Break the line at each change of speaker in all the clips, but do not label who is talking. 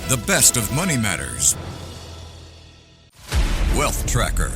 The best of money matters. Wealth Tracker.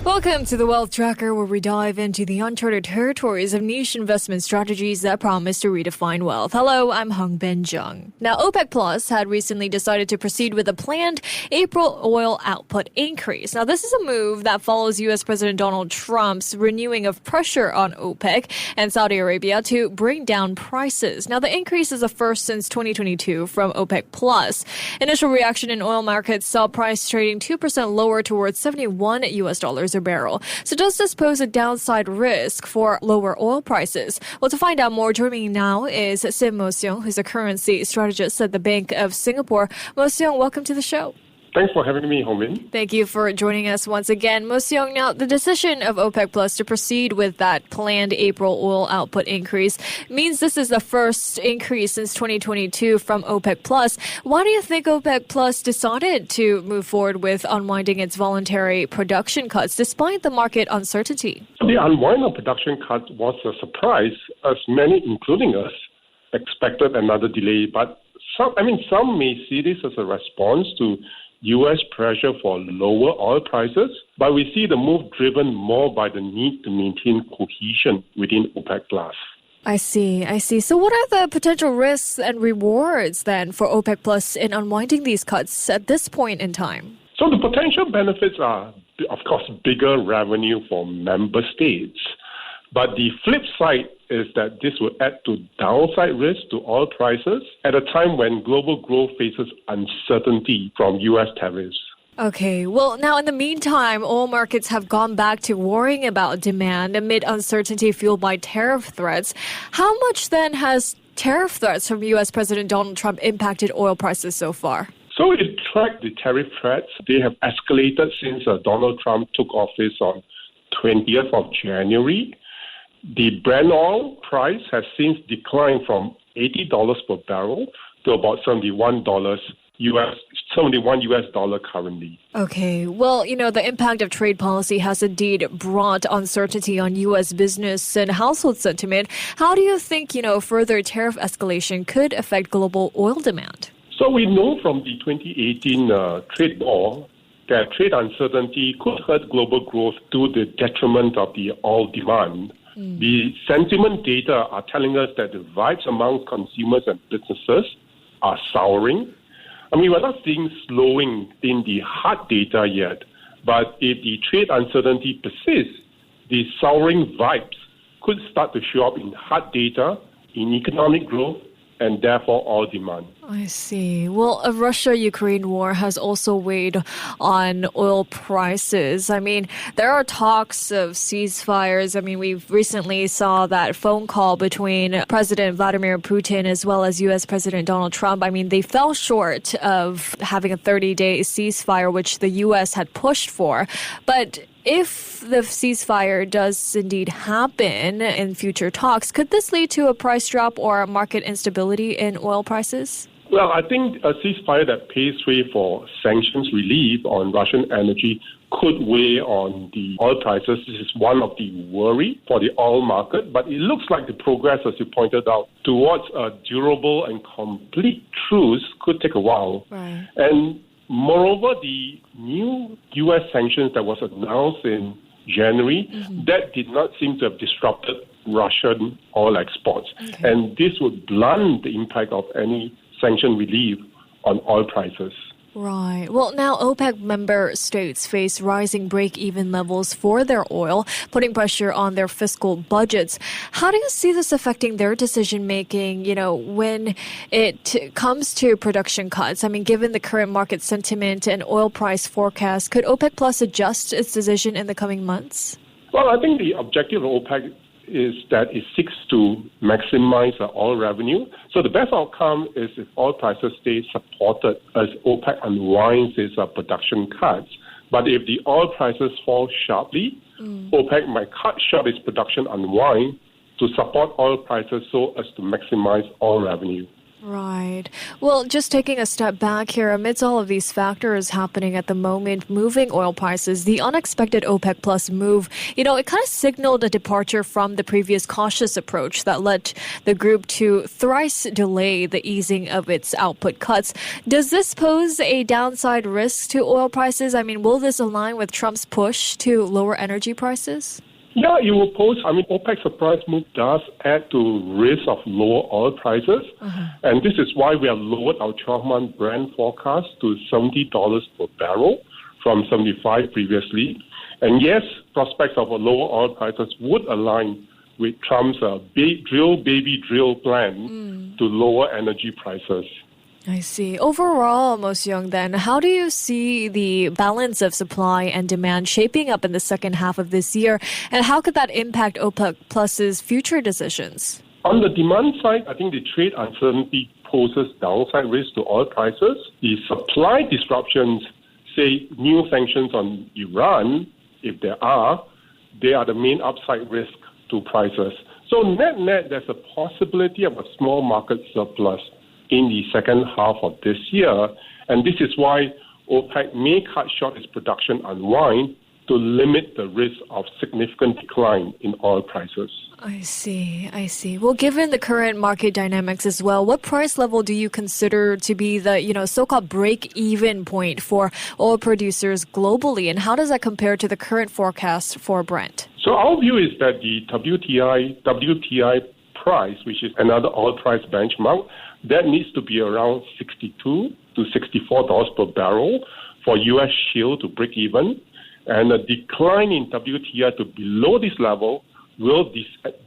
Welcome to the Wealth Tracker, where we dive into the uncharted territories of niche investment strategies that promise to redefine wealth. Hello, I'm Hongbin Jeong. Now, OPEC Plus had recently decided to proceed with a planned April oil output increase. Now, this is a move that follows U.S. President Donald Trump's renewing of pressure on OPEC and Saudi Arabia to bring down prices. Now, the increase is the first since 2022 from OPEC Plus. Initial reaction in oil markets saw price trading 2% lower towards $71 US a barrel. So does this pose a downside risk for lower oil prices? Well, to find out more, joining me now is Sim Moh Siong, who's a currency strategist at the Bank of Singapore. Moh Siong, welcome to the show.
Thanks for having me, Hongbin.
Thank you for joining us once again. Moh Siong, now the decision of OPEC Plus to proceed with that planned April oil output increase means this is the first increase since 2022 from OPEC Plus. Why do you think OPEC Plus decided to move forward with unwinding its voluntary production cuts despite the market uncertainty?
The unwind of production cuts was a surprise, as many, including us, expected another delay. But some may see this as a response to U.S. pressure for lower oil prices, but we see the move driven more by the need to maintain cohesion within OPEC+.
I see. So what are the potential risks and rewards then for OPEC Plus in unwinding these cuts at this point in time?
So the potential benefits are, of course, bigger revenue for member states. But the flip side is that this will add to downside risk to oil prices at a time when global growth faces uncertainty from U.S. tariffs.
Okay, well, now in the meantime, oil markets have gone back to worrying about demand amid uncertainty fueled by tariff threats. How much then has tariff threats from U.S. President Donald Trump impacted oil prices so far?
So it tracked the tariff threats. They have escalated since Donald Trump took office on 20th of January. The Brent oil price has since declined from $80 per barrel to about $71 currently.
Okay, well, the impact of trade policy has indeed brought uncertainty on U.S. business and household sentiment. How do you think, further tariff escalation could affect global oil demand?
So we know from the 2018 trade war that trade uncertainty could hurt global growth to the detriment of the oil demand. The sentiment data are telling us that the vibes among consumers and businesses are souring. We're not seeing slowing in the hard data yet, but if the trade uncertainty persists, the souring vibes could start to show up in hard data, in economic growth, and therefore oil demand.
I see. Well, a Russia-Ukraine war has also weighed on oil prices. There are talks of ceasefires. We recently saw that phone call between President Vladimir Putin as well as U.S. President Donald Trump. They fell short of having a 30-day ceasefire, which the U.S. had pushed for. But if the ceasefire does indeed happen in future talks, could this lead to a price drop or market instability in oil prices?
Well, I think a ceasefire that paves way for sanctions relief on Russian energy could weigh on the oil prices. This is one of the worry for the oil market, but it looks like the progress, as you pointed out, towards a durable and complete truce could take a while.
Right.
And moreover, the new U.S. sanctions that was announced in January, that did not seem to have disrupted Russian oil exports.
Okay.
And this would blunt the impact of any sanction relief on oil prices.
Right. Well, now OPEC member states face rising break-even levels for their oil, putting pressure on their fiscal budgets. How do you see this affecting their decision-making, when it comes to production cuts? Given the current market sentiment and oil price forecast, could OPEC Plus adjust its decision in the coming months?
Well, I think the objective of OPEC is that it seeks to maximize oil revenue. So the best outcome is if oil prices stay supported as OPEC unwinds its production cuts. But if the oil prices fall sharply, OPEC might cut short its production unwind to support oil prices so as to maximize oil revenue.
Right. Well, just taking a step back here, amidst all of these factors happening at the moment, moving oil prices, the unexpected OPEC Plus move, it kind of signaled a departure from the previous cautious approach that led the group to thrice delay the easing of its output cuts. Does this pose a downside risk to oil prices? I mean, will this align with Trump's push to lower energy prices?
Yeah, it will pose. OPEC surprise move does add to risk of lower oil prices. And this is why we have lowered our 12-month Brent forecast to $70 per barrel from $75 previously. And yes, prospects of a lower oil prices would align with Trump's drill, baby, drill plan to lower energy prices.
I see. Overall, Moh Siong, then, how do you see the balance of supply and demand shaping up in the second half of this year? And how could that impact OPEC Plus's future decisions?
On the demand side, I think the trade uncertainty poses downside risk to oil prices. The supply disruptions, say new sanctions on Iran, if there are, they are the main upside risk to prices. So net, there's a possibility of a small market surplus in the second half of this year. And this is why OPEC may cut short its production unwind to limit the risk of significant decline in oil prices.
I see. Well, given the current market dynamics as well, what price level do you consider to be the, so-called break-even point for oil producers globally? And how does that compare to the current forecast for Brent?
So our view is that the WTI price, which is another oil price benchmark, that needs to be around $62 to $64 per barrel for U.S. shale to break even. And a decline in WTI to below this level will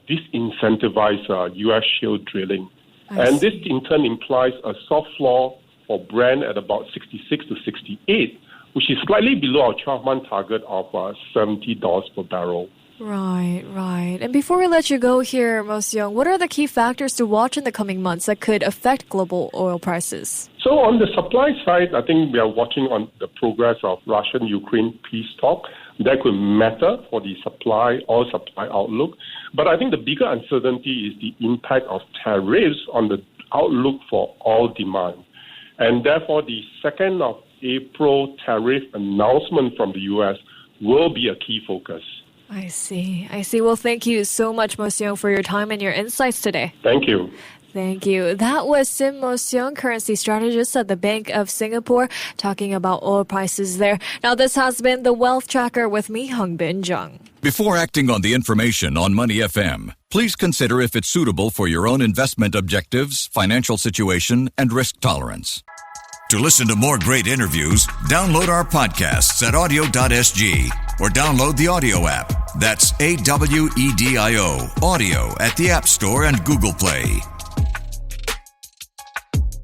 disincentivize U.S. shale drilling. And this in turn implies a soft floor for Brent at about 66 to 68, which is slightly below our 12-month target of $70 per barrel.
Right. And before we let you go here, Moh Siong, what are the key factors to watch in the coming months that could affect global oil prices?
So on the supply side, I think we are watching on the progress of Russian-Ukraine peace talk. That could matter for the oil supply outlook. But I think the bigger uncertainty is the impact of tariffs on the outlook for oil demand. And therefore, the 2nd of April tariff announcement from the U.S. will be a key focus.
I see. Well, thank you so much, Moh Siong, for your time and your insights today.
Thank you.
Thank you. That was Sim Moh Siong, currency strategist at the Bank of Singapore, talking about oil prices there. Now, this has been the Wealth Tracker with me, Hongbin Jeong.
Before acting on the information on Money FM, please consider if it's suitable for your own investment objectives, financial situation, and risk tolerance. To listen to more great interviews, download our podcasts at audio.sg or download the audio app. That's AWEDIO, audio at the App Store and Google Play.